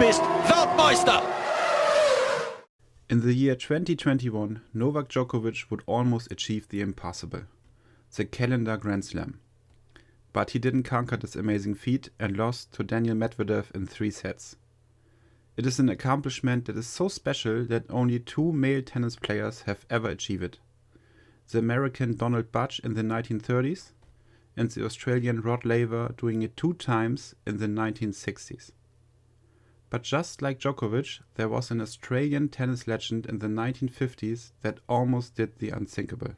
bist Weltmeister! In the year 2021, Novak Djokovic would almost achieve the impossible, the calendar Grand Slam. But he didn't conquer this amazing feat and lost to Daniel Medvedev in 3 sets. It is an accomplishment that is so special that only 2 male tennis players have ever achieved it. The American Donald Budge in the 1930s and the Australian Rod Laver doing it 2 times in the 1960s. But just like Djokovic, there was an Australian tennis legend in the 1950s that almost did the unthinkable,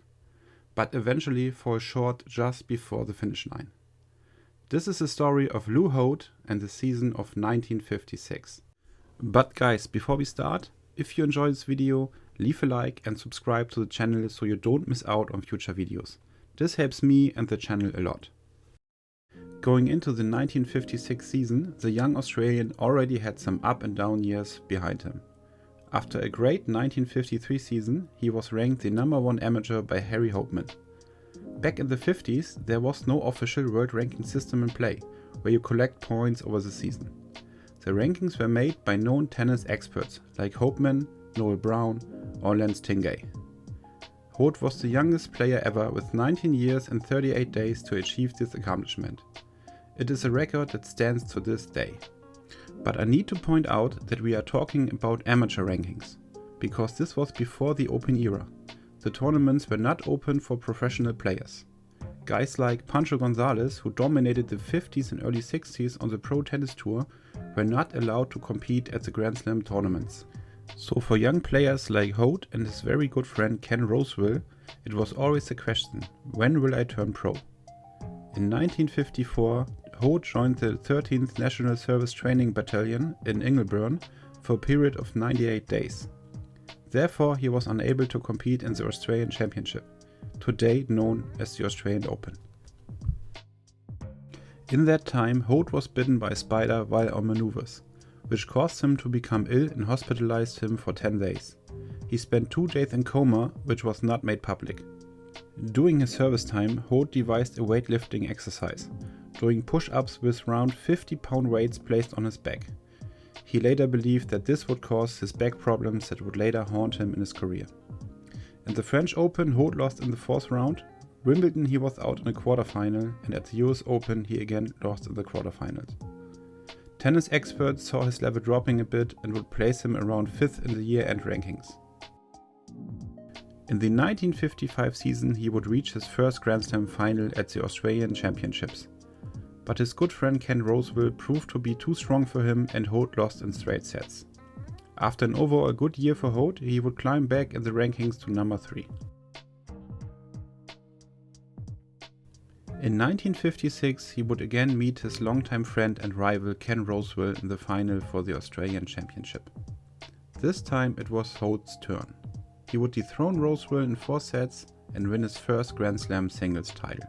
but eventually fall short just before the finish line. This is the story of Lew Hoad and the season of 1956. But guys, before we start, if you enjoy this video, leave a like and subscribe to the channel so you don't miss out on future videos. This helps me and the channel a lot. Going into the 1956 season, the young Australian already had some up and down years behind him. After a great 1953 season, he was ranked the #1 amateur by Harry Hopman. Back in the 50s, there was no official world ranking system in play, where you collect points over the season. The rankings were made by known tennis experts like Hopman, Noel Brown or Lance Tingay. Hoad was the youngest player ever with 19 years and 38 days to achieve this accomplishment. It is a record that stands to this day. But I need to point out that we are talking about amateur rankings, because this was before the Open era. The tournaments were not open for professional players. Guys like Pancho Gonzalez, who dominated the 50s and early 60s on the Pro Tennis Tour, were not allowed to compete at the Grand Slam tournaments. So for young players like Hoad and his very good friend Ken Rosewall, it was always a question, when will I turn pro? In 1954, Hoad joined the 13th National Service Training Battalion in Ingleburn for a period of 98 days. Therefore, he was unable to compete in the Australian Championship, today known as the Australian Open. In that time, Hoad was bitten by a spider while on maneuvers, which caused him to become ill and hospitalized him for 10 days. He spent 2 days in coma, which was not made public. During his service time, Hoad devised a weightlifting exercise, doing push-ups with around 50-pound weights placed on his back. He later believed that this would cause his back problems that would later haunt him in his career. In the French Open, Hoad lost in the 4th round. Wimbledon he was out in the quarterfinal, and at the US Open he again lost in the quarterfinals. Tennis experts saw his level dropping a bit and would place him around 5th in the year-end rankings. In the 1955 season he would reach his first Grand Slam final at the Australian Championships. But his good friend Ken Rosewall proved to be too strong for him and Hoad lost in straight sets. After an overall good year for Hoad, he would climb back in the rankings to number 3. In 1956 he would again meet his longtime friend and rival Ken Rosewall in the final for the Australian Championship. This time it was Hoad's turn. He would dethrone Rosewall in 4 sets and win his first Grand Slam singles title.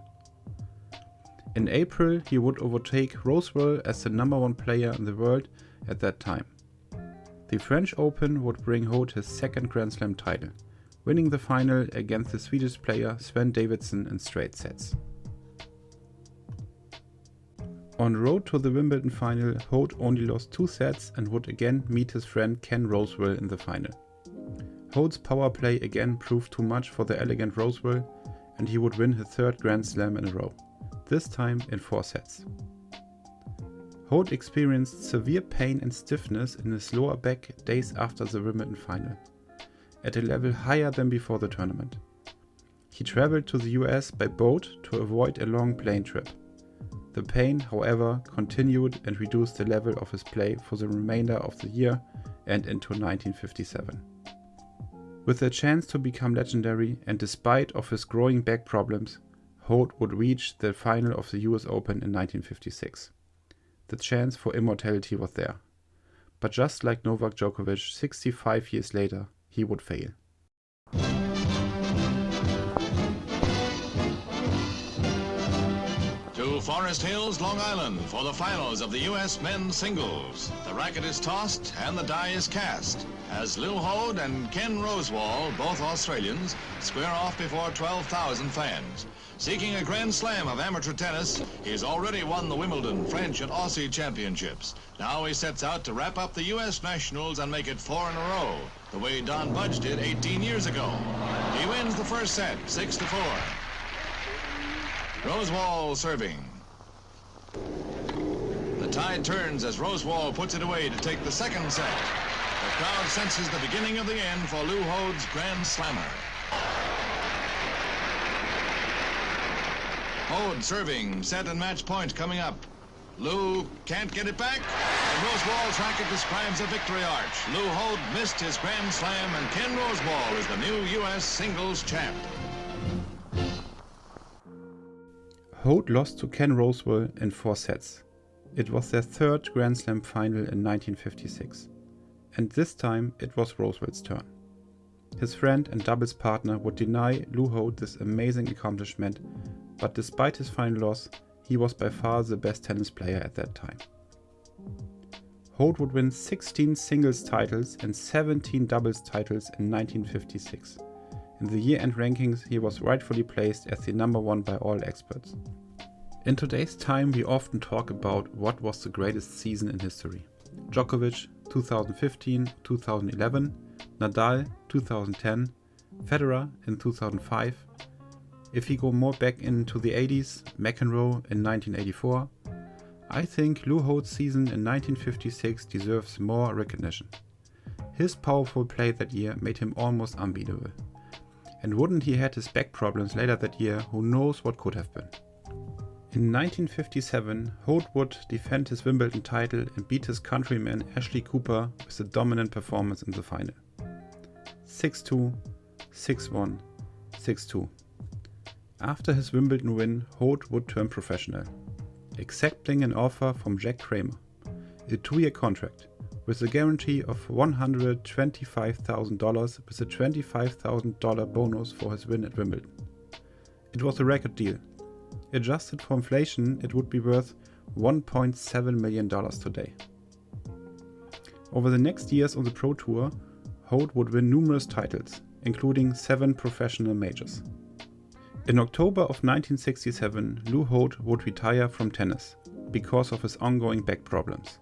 In April, he would overtake Rosewall as the #1 player in the world at that time. The French Open would bring Hoad his 2nd Grand Slam title, winning the final against the Swedish player Sven Davidson in straight sets. On road to the Wimbledon final, Hoad only lost 2 sets and would again meet his friend Ken Rosewall in the final. Hoad's power play again proved too much for the elegant Rosewall, and he would win his 3rd Grand Slam in a row, this time in 4 sets. Hoad experienced severe pain and stiffness in his lower back days after the Wimbledon final, at a level higher than before the tournament. He traveled to the US by boat to avoid a long plane trip. The pain, however, continued and reduced the level of his play for the remainder of the year and into 1957. With a chance to become legendary and despite of his growing back problems, Hoad would reach the final of the US Open in 1956. The chance for immortality was there. But just like Novak Djokovic 65 years later, he would fail. To Forest Hills, Long Island for the finals of the U.S. men's singles. The racket is tossed and the die is cast as Lew Hoad and Ken Rosewall, both Australians, square off before 12,000 fans. Seeking a Grand Slam of amateur tennis, he's already won the Wimbledon, French, and Aussie championships. Now he sets out to wrap up the U.S. Nationals and make it 4 in a row, the way Don Budge did 18 years ago. He wins the first set, 6-4. Rosewall serving. The tide turns as Rosewall puts it away to take the second set. The crowd senses the beginning of the end for Lew Hoad's Grand Slammer. Hoad serving, set and match point coming up. Lew can't get it back, and Rosewall's racket describes a victory arch. Lew Hoad missed his Grand Slam, and Ken Rosewall is the new U.S. singles champ. Hoad lost to Ken Rosewall in 4 sets. It was their third Grand Slam final in 1956. And this time it was Rosewall's turn. His friend and doubles partner would deny Lew Hoad this amazing accomplishment, but despite his final loss, he was by far the best tennis player at that time. Hoad would win 16 singles titles and 17 doubles titles in 1956. In the year-end rankings, he was rightfully placed as the number 1 by all experts. In today's time, we often talk about what was the greatest season in history. Djokovic 2015, 2011, Nadal 2010, Federer in 2005. If we go more back into the 80s, McEnroe in 1984, I think Lew Hoad's season in 1956 deserves more recognition. His powerful play that year made him almost unbeatable. And wouldn't he had his back problems later that year, who knows what could have been. In 1957, Hoad would defend his Wimbledon title and beat his countryman Ashley Cooper with a dominant performance in the final. 6-2, 6-1, 6-2. After his Wimbledon win, Hoad would turn professional, accepting an offer from Jack Kramer, a 2-year contract, with a guarantee of $125,000 with a $25,000 bonus for his win at Wimbledon. It was a record deal. Adjusted for inflation, it would be worth $1.7 million today. Over the next years on the Pro Tour, Hoad would win numerous titles, including 7 professional majors. In October of 1967, Lew Hoad would retire from tennis because of his ongoing back problems.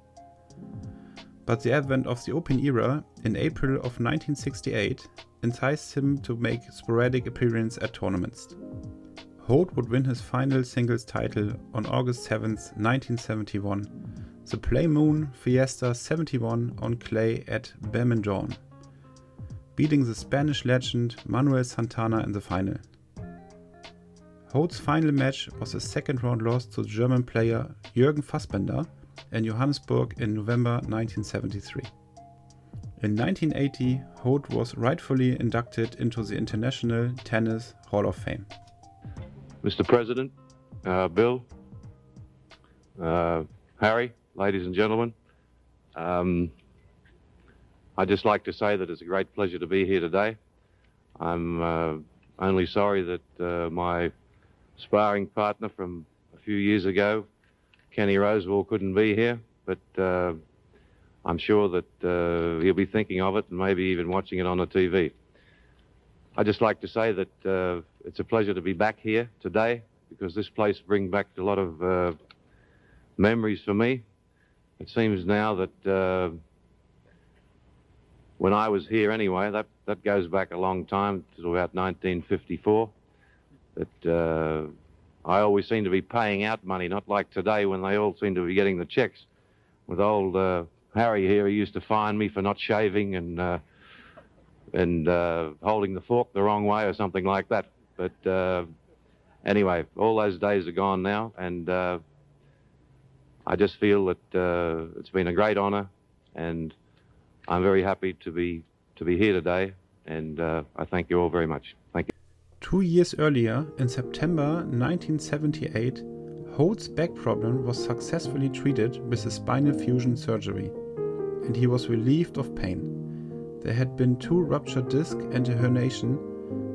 But the advent of the Open era in April of 1968 enticed him to make sporadic appearances at tournaments. Hoad would win his final singles title on August 7, 1971, the Play Moon Fiesta 71 on clay at Birmingham, beating the Spanish legend Manuel Santana in the final. Hoad's final match was a second-round loss to German player Jürgen Fassbender in Johannesburg in November 1973. In 1980, Hoad was rightfully inducted into the International Tennis Hall of Fame. Mr. President, Bill, Harry, ladies and gentlemen, I'd just like to say that it's a great pleasure to be here today. I'm only sorry that my sparring partner from a few years ago, Kenny Rosewall, couldn't be here, but I'm sure that he'll be thinking of it and maybe even watching it on the TV. I'd just like to say that it's a pleasure to be back here today because this place brings back a lot of memories for me. It seems now that when I was here anyway, that goes back a long time to about 1954, that I always seem to be paying out money, not like today when they all seem to be getting the checks. With old Harry here, he used to fine me for not shaving and holding the fork the wrong way or something like that. But anyway, all those days are gone now, and I just feel that it's been a great honor, and I'm very happy to be here today, and I thank you all very much. Thank you. 2 years earlier, in September 1978, Hoad's back problem was successfully treated with a spinal fusion surgery, and he was relieved of pain. There had been 2 ruptured discs and a herniation.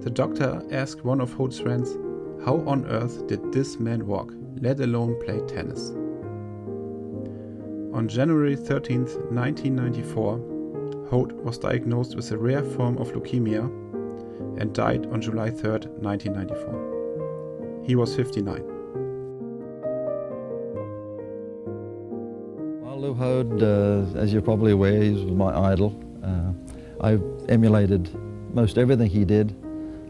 The doctor asked one of Hoad's friends, How on earth did this man walk, let alone play tennis? On January 13th, 1994, Hoad was diagnosed with a rare form of leukemia and died on July 3rd, 1994. He was 59. Well, Lew Hoad, as you're probably aware, he was my idol. I emulated most everything he did,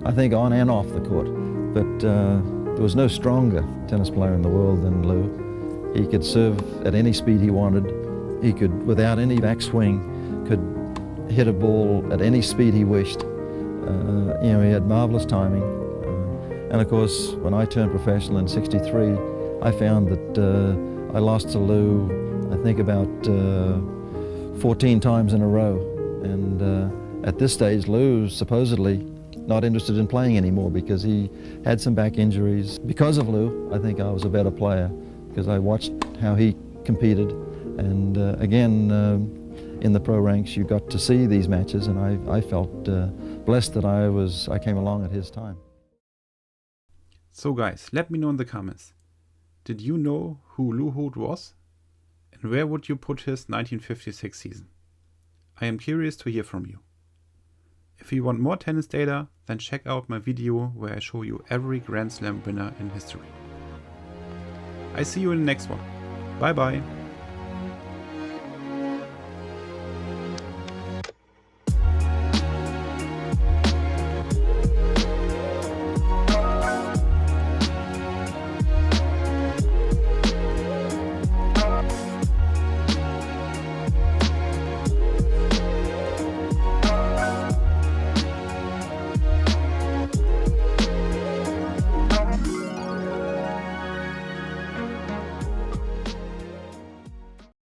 I think on and off the court. But there was no stronger tennis player in the world than Lew. He could serve at any speed he wanted. He could, without any backswing, could hit a ball at any speed he wished. He had marvelous timing. And of course, when I turned professional in '63, I found that I lost to Lew, I think about 14 times in a row. And at this stage, Lew's supposedly not interested in playing anymore because he had some back injuries. Because of Lew, I think I was a better player because I watched how he competed. And again, in the pro ranks, you got to see these matches, and I felt blessed that I came along at his time. So guys, let me know in the comments. Did you know who Lew Hoad was? And where would you put his 1956 season? I am curious to hear from you. If you want more tennis data, then check out my video where I show you every Grand Slam winner in history. I see you in the next one. Bye bye.